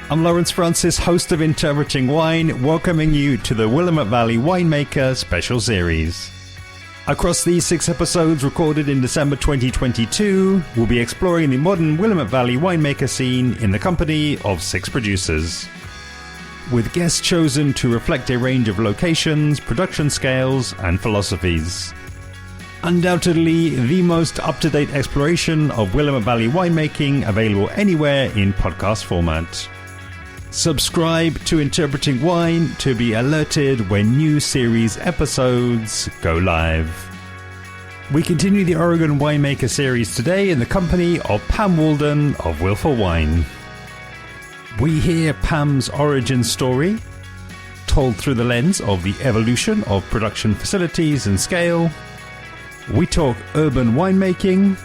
I'm Lawrence Francis, host of Interpreting Wine, welcoming you to the Willamette Valley Winemaker Special Series. Across these 6 episodes recorded in December 2022, we'll be exploring the modern Willamette Valley winemaker scene in the company of 6 producers, with guests chosen to reflect a range of locations, production scales, and philosophies. Undoubtedly the most up-to-date exploration of Willamette Valley winemaking available anywhere in podcast format. Subscribe to Interpreting Wine to be alerted when new series episodes go live. We continue the Oregon Winemaker series today in the company of Pam Walden of Willful Wine. We hear Pam's origin story, told through the lens of the evolution of production facilities and scale. We talk urban winemaking,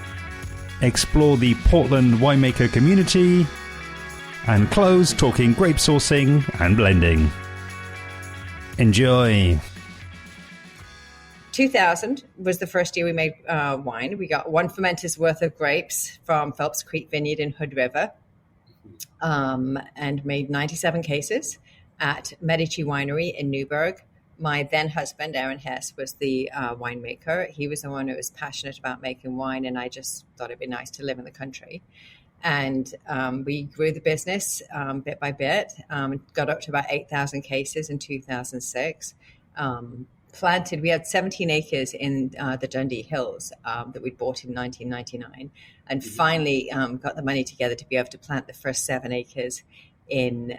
explore the Portland winemaker community, and close talking grape sourcing and blending. Enjoy. 2000 was the first year we made wine. We got 1 fermenter's worth of grapes from Phelps Creek Vineyard in Hood River, and made 97 cases at Medici Winery in Newburgh. My then husband, Aaron Hess, was the winemaker. He was the one who was passionate about making wine, and I just thought it'd be nice to live in the country. And we grew the business bit by bit, got up to about 8,000 cases in 2006. We had 17 acres in the Dundee Hills that we bought in 1999, and finally got the money together to be able to plant the first 7 acres in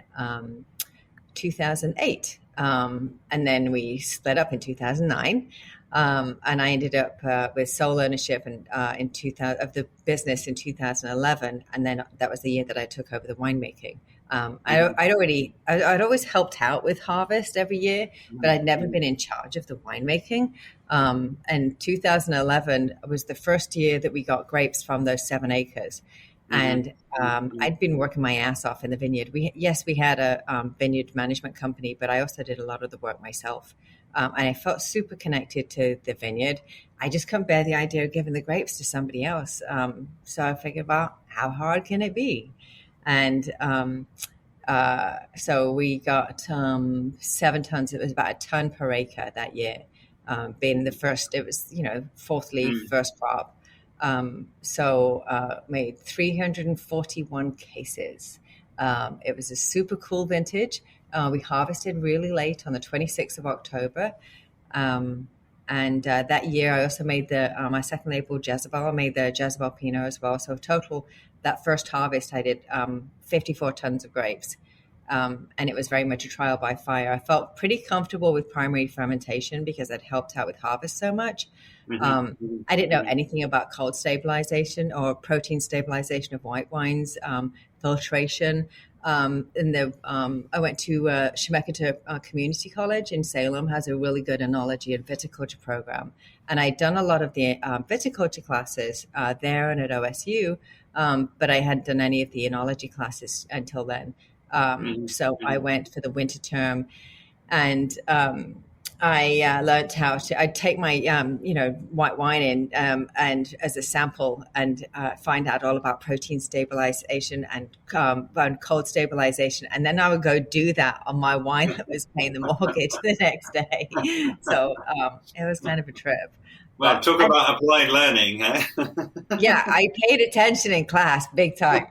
2008. And then we split up in 2009. And I ended up with sole ownership of the business in 2011, and then that was the year that I took over the winemaking. I'd always helped out with harvest every year, but I'd never been in charge of the winemaking. And 2011 was the first year that we got grapes from those 7 acres. And I'd been working my ass off in the vineyard. We had a vineyard management company, but I also did a lot of the work myself. And I felt super connected to the vineyard. I just couldn't bear the idea of giving the grapes to somebody else. So I figured about how hard can it be? And so we got 7 tons. It was about a ton per acre that year, being the first. It was, 4th leaf, first crop. Made 341 cases. It was a super cool vintage. We harvested really late on the 26th of October. And that year I also made my second label, Jezebel. I made the Jezebel Pinot as well. So total, that first harvest, I did 54 tons of grapes. And it was very much a trial by fire. I felt pretty comfortable with primary fermentation because I'd helped out with harvest so much. I didn't know anything about cold stabilization or protein stabilization of white wines, filtration. I went to Shemekia Community College in Salem, has a really good enology and viticulture program. And I'd done a lot of the viticulture classes there and at OSU, but I hadn't done any of the enology classes until then. So I went for the winter term, and I learned how to. I'd take my white wine in and as a sample and find out all about protein stabilization and cold stabilization, and then I would go do that on my wine that was paying the mortgage the next day. So it was kind of a trip. Well, talk about applied learning, eh? Yeah, I paid attention in class big time.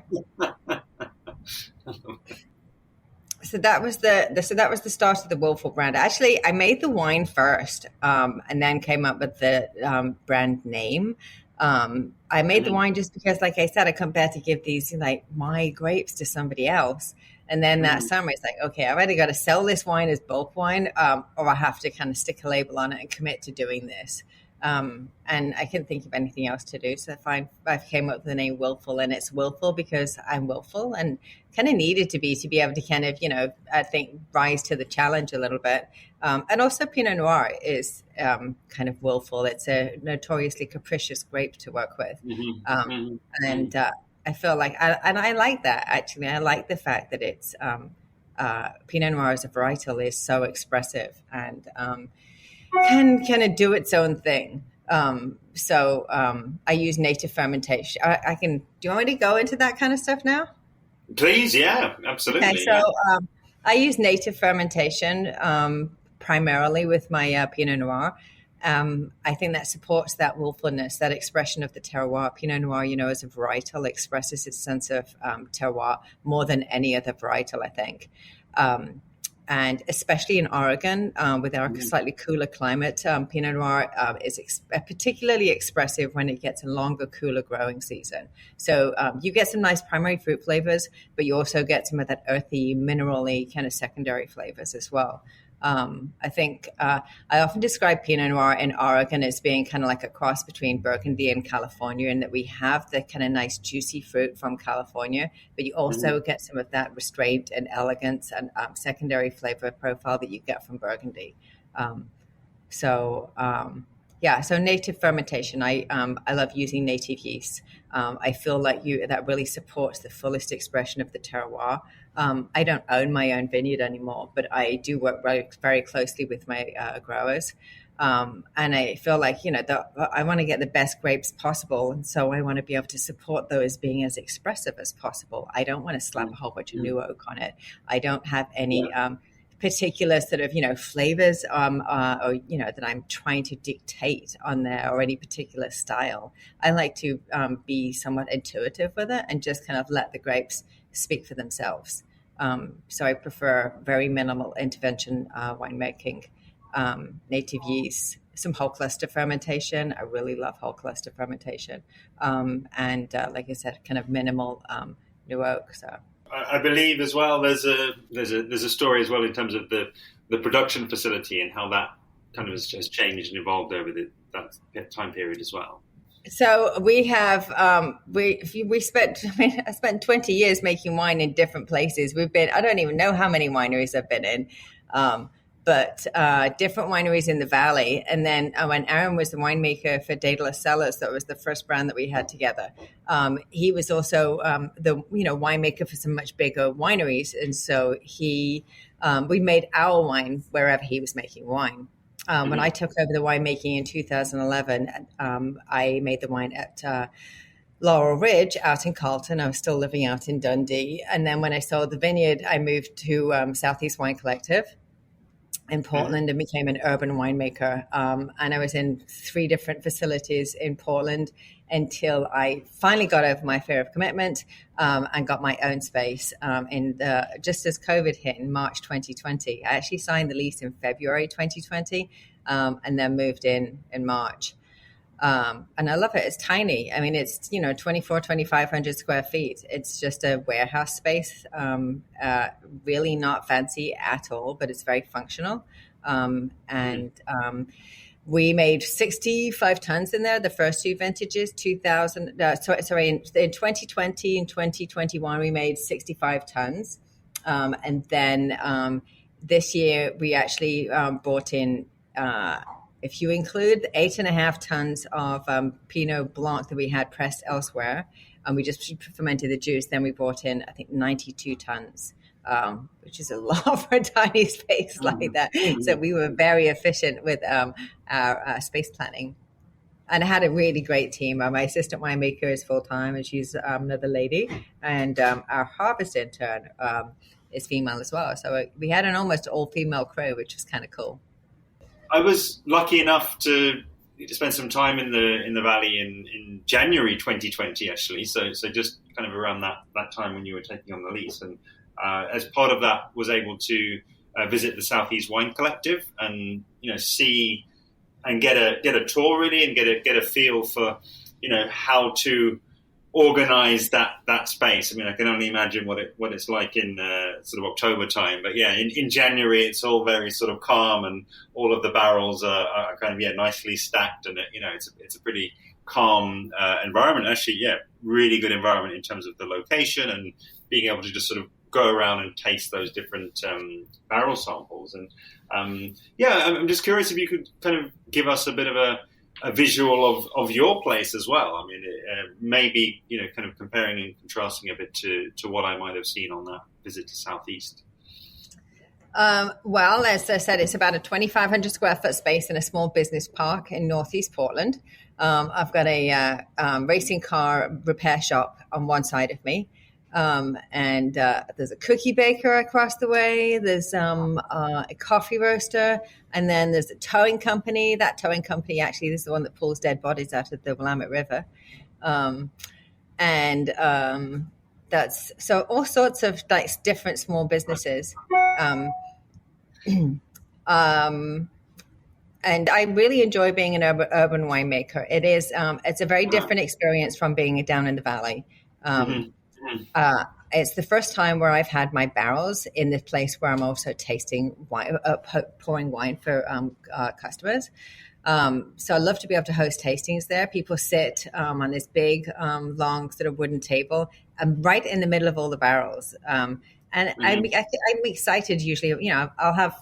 So that was the start of the Willful brand. Actually, I made the wine first, and then came up with the brand name. I made the wine just because, like I said, I couldn't bear to give these my grapes to somebody else. And then that summer, it's like, okay, I've either got to sell this wine as bulk wine, or I have to kind of stick a label on it and commit to doing this. And I couldn't think of anything else to do. So I came up with the name Willful, and it's Willful because I'm willful and kind of needed to be able to kind of, I think rise to the challenge a little bit. And also Pinot Noir is kind of willful. It's a notoriously capricious grape to work with. And I feel like, I like that actually. I like the fact that it's Pinot Noir as a varietal is so expressive and can kind of do its own thing. I use native fermentation. Do you want me to go into that kind of stuff now? Please, yeah, absolutely. Okay, so I use native fermentation primarily with my Pinot Noir. I think that supports that willfulness, that expression of the terroir. Pinot Noir, as a varietal, expresses its sense of terroir more than any other varietal, I think. And especially in Oregon, with our slightly cooler climate, Pinot Noir is particularly expressive when it gets a longer, cooler growing season. So you get some nice primary fruit flavors, but you also get some of that earthy, minerally kind of secondary flavors as well. I think I often describe Pinot Noir in Oregon as being kind of like a cross between Burgundy and California, in that we have the kind of nice juicy fruit from California, but you also get some of that restraint and elegance and secondary flavor profile that you get from Burgundy. So native fermentation. I love using native yeast. I feel like that really supports the fullest expression of the terroir. I don't own my own vineyard anymore, but I do work very, very closely with my growers. And I feel like, I want to get the best grapes possible. And so I want to be able to support those being as expressive as possible. I don't want to slap a whole bunch of new oak on it. I don't have any particular sort of, flavors or, that I'm trying to dictate on there, or any particular style. I like to be somewhat intuitive with it and just kind of let the grapes speak for themselves. So I prefer very minimal intervention winemaking, native yeast, some whole cluster fermentation. I really love whole cluster fermentation. And like I said, kind of minimal new oak. So I believe as well there's a story as well in terms of the production facility and how that kind of has changed and evolved over that time period as well. So we have I spent 20 years making wine in different places. I don't even know how many wineries I've been in, but different wineries in the valley. And then when Aaron was the winemaker for Daedalus Cellars, that was the first brand that we had together. He was also the winemaker for some much bigger wineries, and so we made our wine wherever he was making wine. When I took over the winemaking in 2011, I made the wine at Laurel Ridge out in Carlton. I was still living out in Dundee. And then when I sold the vineyard, I moved to Southeast Wine Collective in Portland and became an urban winemaker. And I was in 3 different facilities in Portland until I finally got over my fear of commitment and got my own space just as COVID hit in March 2020. I actually signed the lease in February 2020 and then moved in March. And I love it. It's tiny. I mean, it's, 2,500 square feet. It's just a warehouse space, really not fancy at all, but it's very functional. We made 65 tons in there, the first 2 vintages, in 2020 and 2021, we made 65 tons. And then this year we actually brought in, if you include the 8.5 tons of Pinot Blanc that we had pressed elsewhere, and we just fermented the juice, then we brought in, I think, 92 tons. Which is a lot for a tiny space like that. So we were very efficient with our space planning. And I had a really great team. My assistant winemaker is full-time, and she's another lady. And our harvest intern is female as well. So we had an almost all-female crew, which was kind of cool. I was lucky enough to spend some time in the valley in January 2020, actually. So just kind of around that time when you were taking on the lease. And as part of that, was able to visit the Southeast Wine Collective and see and get a tour really, and get a feel for how to organize that space. I mean, I can only imagine what it's like in sort of October time, but yeah, in January it's all very sort of calm, and all of the barrels are kind of nicely stacked, and it's a pretty calm environment. Actually, really good environment in terms of the location and being able to just sort of go around and taste those different barrel samples. And I'm just curious if you could kind of give us a bit of a visual of your place as well. I mean, maybe, kind of comparing and contrasting a bit to what I might have seen on that visit to Southeast. Well, as I said, it's about a 2,500 square foot space in a small business park in Northeast Portland. I've got a racing car repair shop on one side of me. And there's a cookie baker across the way. There's a coffee roaster. And then there's a towing company. That towing company actually is the one that pulls dead bodies out of the Willamette River. That's so all sorts of like different small businesses. And I really enjoy being an urban winemaker. It is, it's a very different experience from being down in the valley. It's the first time where I've had my barrels in this place where I'm also tasting wine, pouring wine for customers. So I love to be able to host tastings there. People sit on this big, long sort of wooden table, right in the middle of all the barrels. And I'm excited usually, I'll have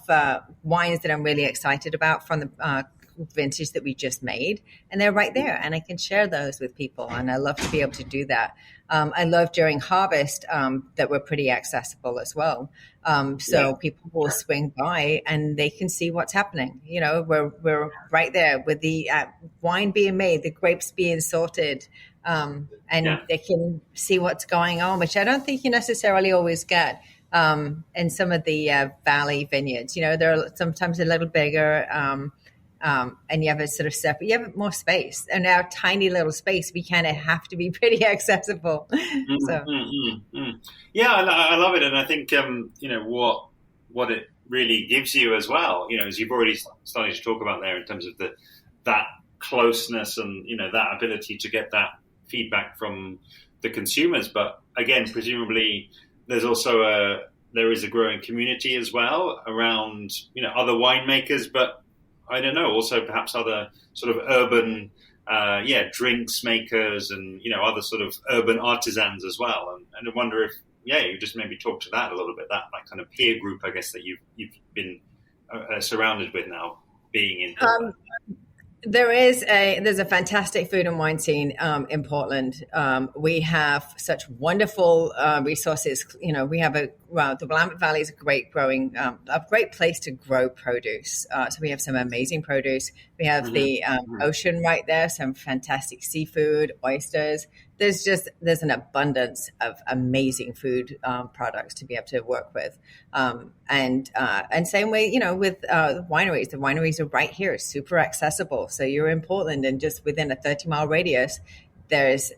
wines that I'm really excited about from the vintage that we just made, and they're right there, and I can share those with people, and I love to be able to do that. I love during harvest that we're pretty accessible as well. So people will swing by and they can see what's happening. We're right there with the wine being made, the grapes being sorted, and they can see what's going on, which I don't think you necessarily always get in some of the valley vineyards. They're sometimes a little bigger, and you have a sort of separate, you have more space. And our tiny little space, we kind of have to be pretty accessible. Yeah, I love it. And I think, what it really gives you as well, as you've already started to talk about there in terms of that closeness and, that ability to get that feedback from the consumers. But again, presumably there's also there is a growing community as well around, other winemakers, but I don't know, also perhaps other sort of urban, drinks makers and, other sort of urban artisans as well. And I wonder if, you just maybe talk to that a little bit, that kind of peer group, I guess, that you've been surrounded with now, being in. There's a fantastic food and wine scene in Portland. We have such wonderful resources. We have the Willamette Valley is a great place to grow produce. So we have some amazing produce. We have the ocean right there, some fantastic seafood, oysters. There's an abundance of amazing food products to be able to work with. And same way, with the wineries. The wineries are right here, super accessible. So you're in Portland and just within a 30-mile radius, there's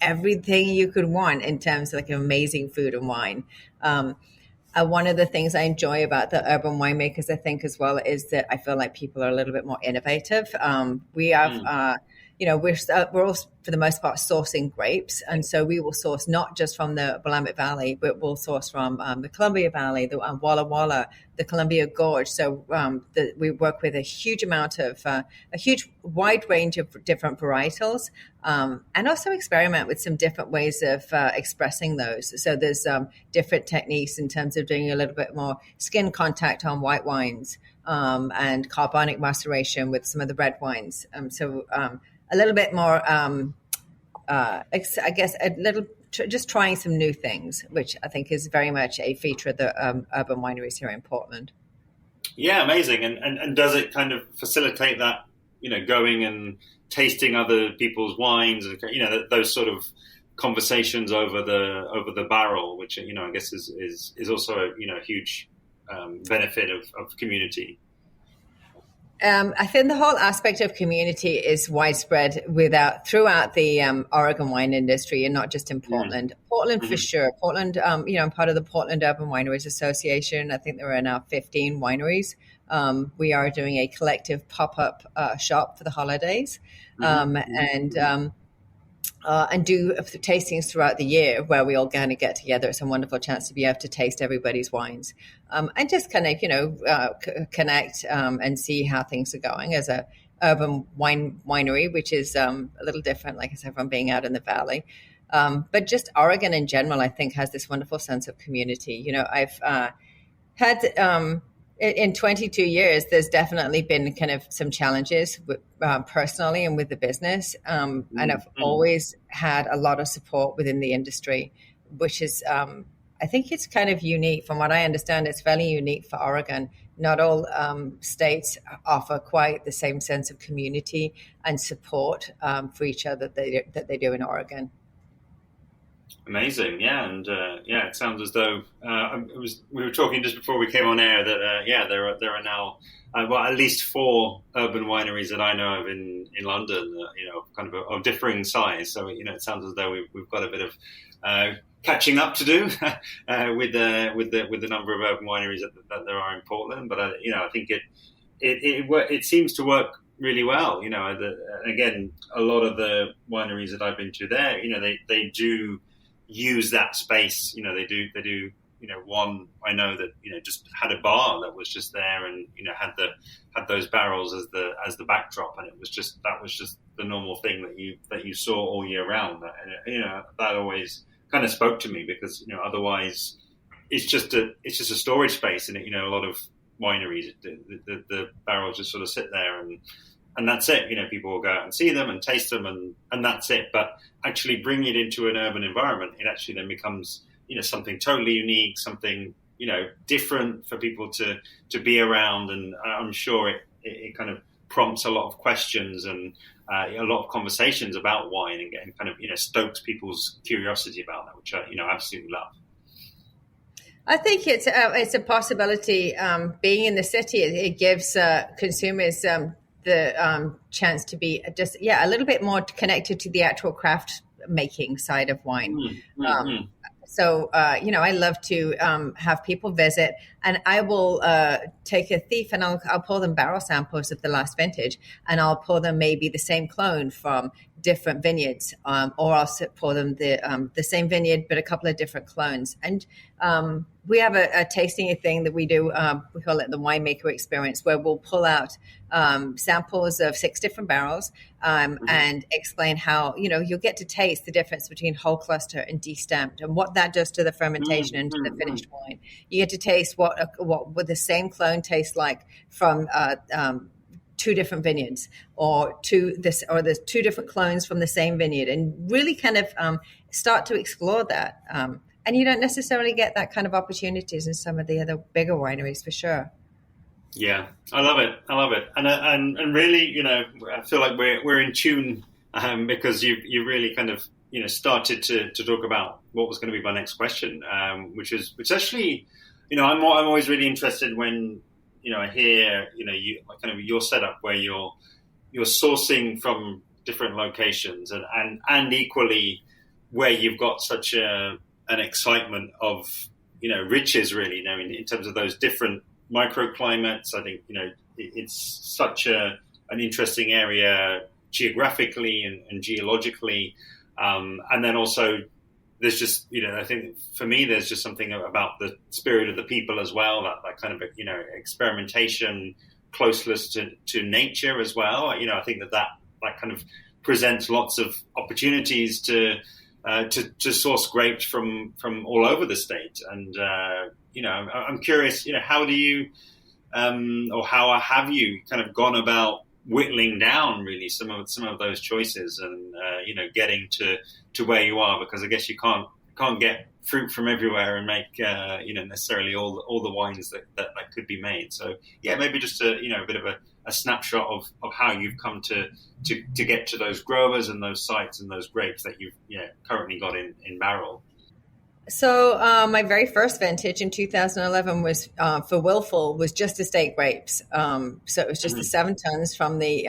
everything you could want in terms of like amazing food and wine. One of the things I enjoy about the urban winemakers, I think as well, is that I feel like people are a little bit more innovative. We have, we're all for the most part sourcing grapes, and so we will source not just from the Willamette Valley, but we'll source from the Columbia Valley, the Walla Walla, the Columbia Gorge. So we work with a huge wide range of different varietals, and also experiment with some different ways of expressing those. So there's different techniques in terms of doing a little bit more skin contact on white wines, and carbonic maceration with some of the red wines. A little bit more, just trying some new things, which I think is very much a feature of the urban wineries here in Portland. Yeah, amazing. And does it kind of facilitate that, going and tasting other people's wines and, those sort of conversations over the barrel, which, I guess is also a huge benefit of community. I think the whole aspect of community is widespread throughout the Oregon wine industry, and not just in Portland. Portland for sure. Portland, I'm part of the Portland Urban Wineries Association. I think there are now 15 wineries. We are doing a collective pop-up shop for the holidays, and do tastings throughout the year where we all kind of get together. It's a wonderful chance to be able to taste everybody's wines, and just kind of, connect and see how things are going as a urban winery, which is a little different, like I said, from being out in the valley. But just Oregon in general, I think, has this wonderful sense of community. I've had... in 22 years, there's definitely been kind of some challenges personally and with the business. And I've always had a lot of support within the industry, which is, I think it's kind of unique. From what I understand, it's fairly unique for Oregon. Not all states offer quite the same sense of community and support for each other that they do in Oregon. Amazing, yeah, and it sounds as though we were talking just before we came on air that there are now at least 4 urban wineries that I know of in London, kind of differing size. So it sounds as though we've got a bit of catching up to do with the number of urban wineries that there are in Portland. But I think it seems to work really well. Again, a lot of the wineries that I've been to there, they do use that space. They do. One I know that just had a bar that was just there, and had those barrels as the backdrop, and that was just the normal thing that you saw all year round. And that always kind of spoke to me, because otherwise it's just a storage space, and a lot of wineries, the barrels just sort of sit there and that's it. People will go out and see them and taste them, and that's it. But actually bringing it into an urban environment, it actually then becomes something totally unique, something different for people to be around. And I'm sure it kind of prompts a lot of questions and a lot of conversations about wine, and kind of stokes people's curiosity about that, which I absolutely love. I think it's a possibility. Being in the city, it gives consumers the chance to be just a little bit more connected to the actual craft making side of wine. Mm-hmm. So I love to have people visit, and I will take a thief and I'll pour them barrel samples of the last vintage, and I'll pour them maybe the same clone from different vineyards, or I'll pour them the same vineyard but a couple of different clones. And we have a tasting thing that we do. We call it the Winemaker experience, where we'll pull out samples of 6 different barrels and explain how you'll get to taste the difference between whole cluster and destamped, and what that does to the fermentation and to the finished wine. You get to taste what would the same clone taste like from 2 different vineyards, or there's 2 different clones from the same vineyard, and really kind of start to explore that. And you don't necessarily get that kind of opportunities in some of the other bigger wineries, for sure. Yeah, I love it, and really, I feel like we're in tune because you really kind of started to talk about what was going to be my next question, which actually, I'm always really interested when I hear you kind of your setup, where you're sourcing from different locations, and equally where you've got such an excitement of riches, really, in terms of those different microclimates. I think it's such an interesting area geographically and geologically, and then also there's just I think for me there's just something about the spirit of the people as well, that kind of experimentation, closeness to nature as well. I think that kind of presents lots of opportunities to source grapes from all over the state. And I'm curious, how do you or how have you kind of gone about whittling down really some of those choices, and getting to where you are? Because I guess you can't get fruit from everywhere and make necessarily all the wines that could be made. So maybe just a bit of a snapshot of how you've come to get to those growers and those sites and those grapes that you've currently got in barrel. So my very first vintage in 2011 was for Willful, was just estate grapes. So it was just the 7 tons from the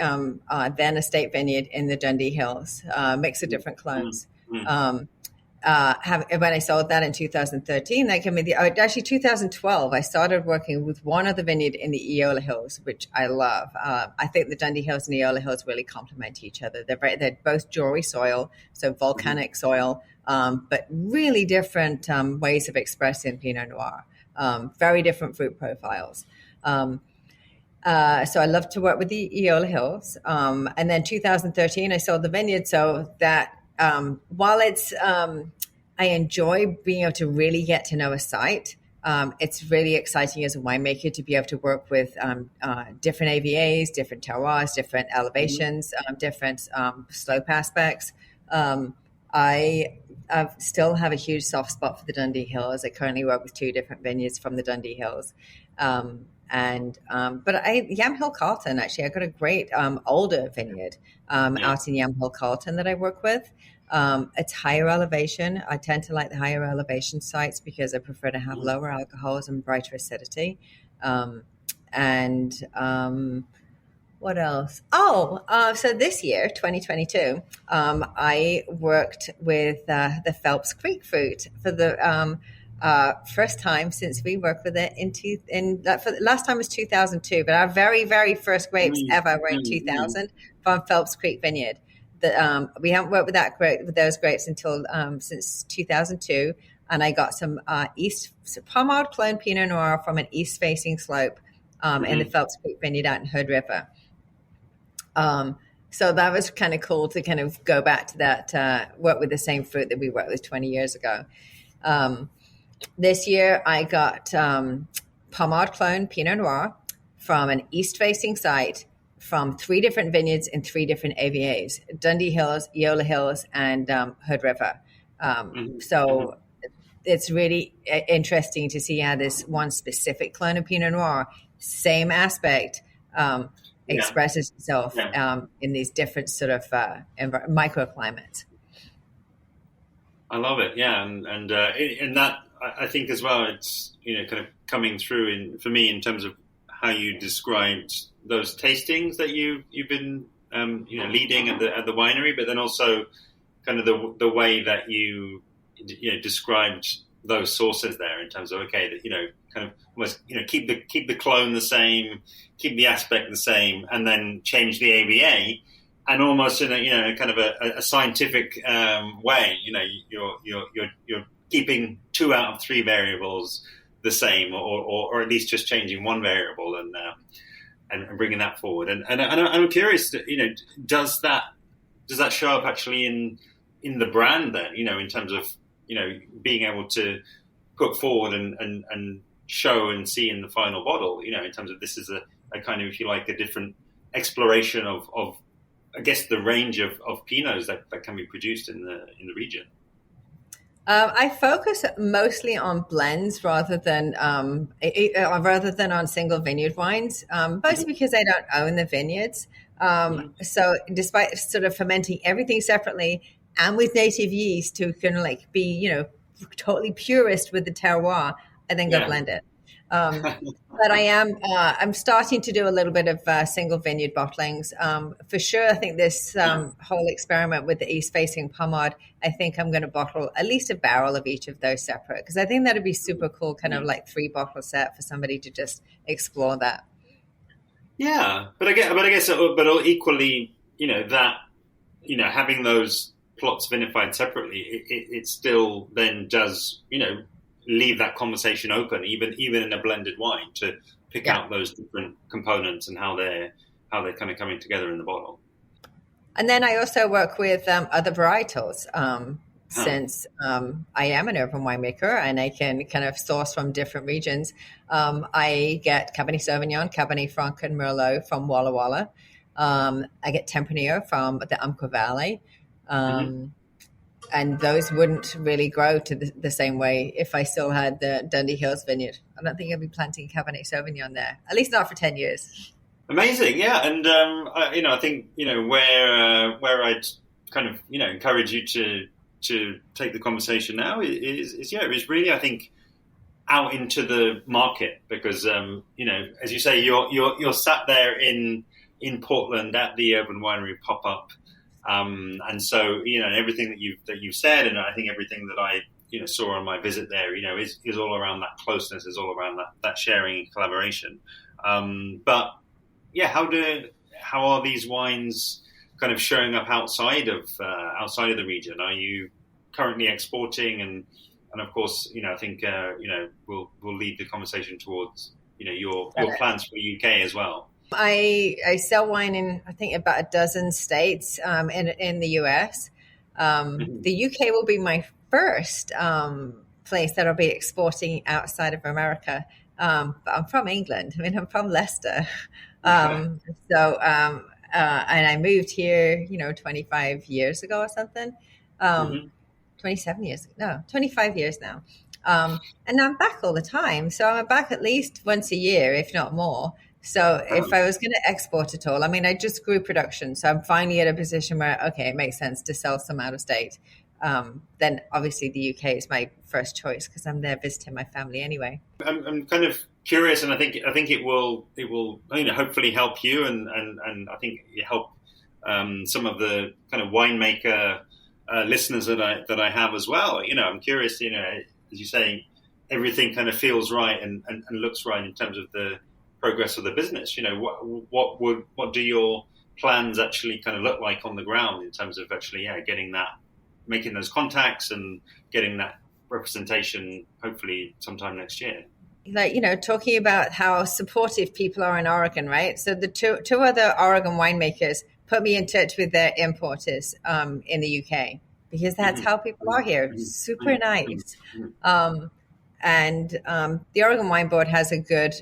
then estate vineyard in the Dundee Hills, mix of different clones. When I sold that in 2013, that gave me actually 2012, I started working with one other vineyard in the Eola Hills, which I love. I think the Dundee Hills and Eola Hills really complement each other. They're both jewelry soil, so volcanic soil, but really different ways of expressing Pinot Noir, very different fruit profiles. So I love to work with the Eola Hills. And then 2013, I sold the vineyard, so that while it's I enjoy being able to really get to know a site, it's really exciting as a winemaker to be able to work with different AVAs, different terroirs, different elevations, different slope aspects. I still have a huge soft spot for the Dundee Hills. I currently work with 2 different vineyards from the Dundee Hills. But Yamhill Carlton, actually, I got a great older vineyard out in Yamhill Carlton that I work with. It's higher elevation. I tend to like the higher elevation sites because I prefer to have lower alcohols and brighter acidity. What else? So this year, 2022, I worked with the Phelps Creek fruit for the first time since we worked with it for the last time was 2002, but our very, very first grapes ever were in 2000 from Phelps Creek Vineyard. We haven't worked with those grapes until since 2002, and I got some Pommard Clone Pinot Noir from an east-facing slope in the Phelps Creek Vineyard out in Hood River. So that was kind of cool to kind of go back to that, work with the same fruit that we worked with 20 years ago. This year I got Pommard Clone Pinot Noir from an east-facing site from 3 different vineyards in 3 different AVAs: Dundee Hills, Yola Hills, and Hood River. So it's really interesting to see how this one specific clone of Pinot Noir, same aspect, expresses itself in these different sort of microclimates. I love it, and that I think as well, it's kind of coming through for me in terms of how you described those tastings that you've been leading at the winery, but then also kind of the way that you described those sources there in terms of that kind of almost keep the clone the same, keep the aspect the same, and then change the AVA, and almost in a kind of a scientific way. You're keeping 2 out of 3 variables the same, or at least just changing one variable and bringing that forward. And I'm curious, does that show up actually in the brand then? In terms of being able to put forward and show and see in the final bottle, in terms of this is a kind of, if you like, a different exploration of I guess the range of Pinots that can be produced in the region. I focus mostly on blends rather than on single vineyard wines, mostly because I don't own the vineyards. So despite sort of fermenting everything separately and with native yeast to kind of like be, totally purist with the terroir, I then go blend it. But I'm starting to do a little bit of single vineyard bottlings. For sure, I think this whole experiment with the east-facing Pommard, I think I'm going to bottle at least a barrel of each of those separate, because I think that'd be super cool, kind of like 3-bottle set for somebody to just explore that. Yeah, but equally, having those plots vinified separately, it still then does, leave that conversation open, even in a blended wine, to pick out those different components and how they're kind of coming together in the bottle. And then I also work with other varietals, since I am an urban winemaker and I can kind of source from different regions. I get Cabernet Sauvignon, Cabernet Franc, and Merlot from Walla Walla. I get Tempranillo from the Umpqua Valley. And those wouldn't really grow to the same way if I still had the Dundee Hills vineyard. I don't think I'd be planting Cabernet Sauvignon there, at least not for 10 years. Amazing, yeah. And, I think, where I'd kind of, encourage you to take the conversation now is really, I think, out into the market, because, as you say, you're sat there in Portland at the Urban Winery pop-up. And so, everything that you've said, and I think everything that I, saw on my visit there, is all around that closeness, is all around that sharing and collaboration. But yeah, how are these wines kind of showing up outside of the region? Are you currently exporting? And of course, I think, we'll lead the conversation towards, your plans for the UK as well. I sell wine in, I think, about a dozen states in the US. The UK will be my first place that I'll be exporting outside of America. But I'm from England. I'm from Leicester. And I moved here, 25 years ago or something. 25 years now. And I'm back all the time. So I'm back at least once a year, if not more. So if I was going to export at all, I mean, I just grew production. So I'm finally at a position where, okay, it makes sense to sell some out of state. Then obviously the UK is my first choice because I'm there visiting my family anyway. I'm kind of curious, and I think it will hopefully help you, and I think it help some of the kind of winemaker listeners that I have as well. I'm curious. As you say, everything kind of feels right and looks right in terms of the progress of the business. What do your plans actually kind of look like on the ground in terms of actually making those contacts and getting that representation hopefully sometime next year? Talking about how supportive people are in Oregon, right? So the two other Oregon winemakers put me in touch with their importers in the UK, because that's how people are here. Super nice. And the Oregon Wine Board has a good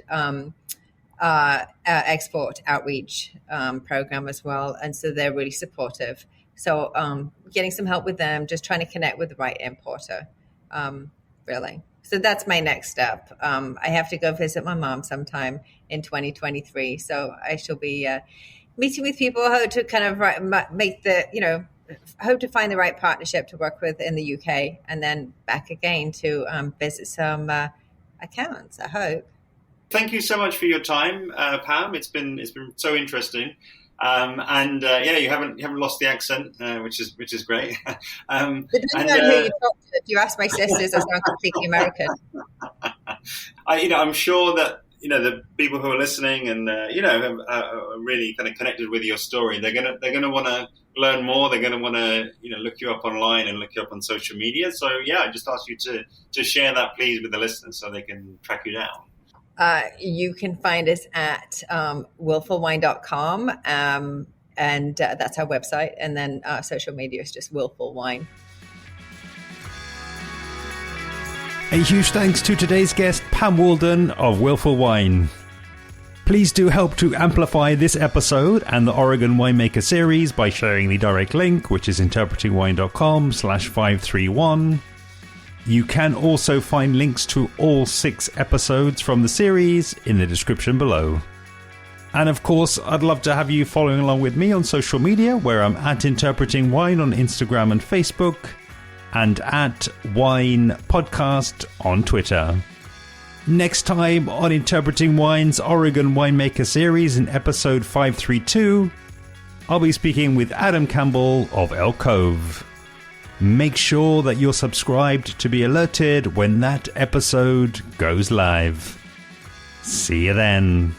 export outreach program as well. And so they're really supportive. So getting some help with them, just trying to connect with the right importer, really. So that's my next step. I have to go visit my mom sometime in 2023. So I shall be meeting with people how to kind of make hope to find the right partnership to work with in the UK, and then back again to visit some accounts, I hope. Thank you so much for your time, Pam. It's been so interesting. You haven't lost the accent, which is great. Depending on who you talk to, if you ask my sisters, I sound completely American. I'm sure that the people who are listening and are really kind of connected with your story, they're gonna want to learn more. They're gonna want to look you up online and look you up on social media. So I just ask you to share that, please, with the listeners so they can track you down. You can find us at willfulwine.com, and that's our website. And then social media is just Willful Wine. A huge thanks to today's guest, Pam Walden of Willful Wine. Please do help to amplify this episode and the Oregon Winemaker series by sharing the direct link, which is interpretingwine.com/531. You can also find links to all 6 episodes from the series in the description below. And of course, I'd love to have you following along with me on social media, where I'm at Interpreting Wine on Instagram and Facebook, and at Wine Podcast on Twitter. Next time on Interpreting Wine's Oregon Winemaker series in episode 532, I'll be speaking with Adam Campbell of Elk Cove. Make sure that you're subscribed to be alerted when that episode goes live. See you then.